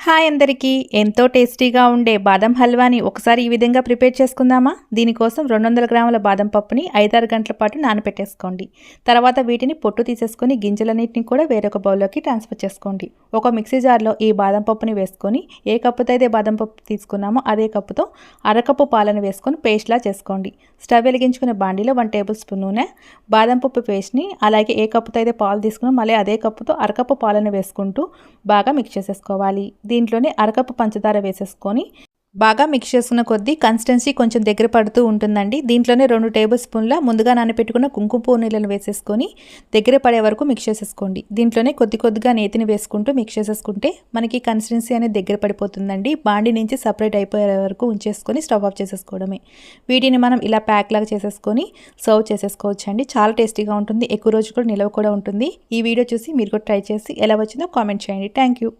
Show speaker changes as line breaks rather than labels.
Hi అందరికీ ఎంతో టేస్టీగా ఉండే బాదం హల్వాని ఒకసారి ఈ విధంగా ప్రిపేర్ చేసుకుందామా. దీనికోసం 200 గ్రాముల బాదం పప్పుని 5-6 గంటల పాటు నానబెట్టేసుకోండి. తర్వాత వీటిని పొట్టు తీసేసుకొని గింజలన్నింటినీ కూడా వేరొక బౌల్లోకి ట్రాన్స్ఫర్ చేసుకోండి. ఒక మిక్సీ జార్లో ఈ బాదం పప్పుని వేసుకొని ఏ కప్పుతో అయితే బాదం పప్పు తీసుకున్నామో అదే కప్పుతో అరకప్పు పాలను వేసుకొని పేస్ట్లా చేసుకోండి. స్టవ్ వెలిగించుకునే బాండీలో 1 టేబుల్ స్పూన్ నూనె, బాదం పప్పు పేస్ట్ని అలాగే ఏ కప్పుతో అయితే పాలు తీసుకున్నామో మళ్ళీ అదే కప్పుతో అరకప్పు పాలను వేసుకుంటూ బాగా మిక్స్ చేసేసుకోవాలి. దీంట్లోనే అరకప్పు పంచదార వేసేసుకొని బాగా మిక్స్ చేసుకున్న కొద్దీ కన్సిస్టెన్సీ కొంచెం దగ్గర పడుతూ ఉంటుందండి. దీంట్లోనే 2 టేబుల్ స్పూన్ల ముందుగా నానబెట్టుకున్న కుంకుమ పువ్వు నీళ్ళని వేసేసుకొని దగ్గర పడే వరకు మిక్స్ చేసేసుకోండి. దీంట్లోనే కొద్దిగా నేతిని వేసుకుంటూ మిక్స్ చేసేసుకుంటే మనకి కన్సిస్టెన్సీ అనేది దగ్గర పడిపోతుందండి. బాండి నుంచి సపరేట్ అయిపోయే వరకు ఉంచేసుకొని స్టవ్ ఆఫ్ చేసేసుకోవడమే. వీటిని మనం ఇలా ప్యాక్ లాగా చేసేసుకొని సర్వ్ చేసేసుకోవచ్చు అండి. చాలా టేస్టీగా ఉంటుంది, ఎక్కువ రోజు కూడా నిలవ కూడా ఉంటుంది. ఈ వీడియో చూసి మీరు కూడా ట్రై చేసి ఎలా వచ్చిందో కామెంట్ చేయండి. Thank you.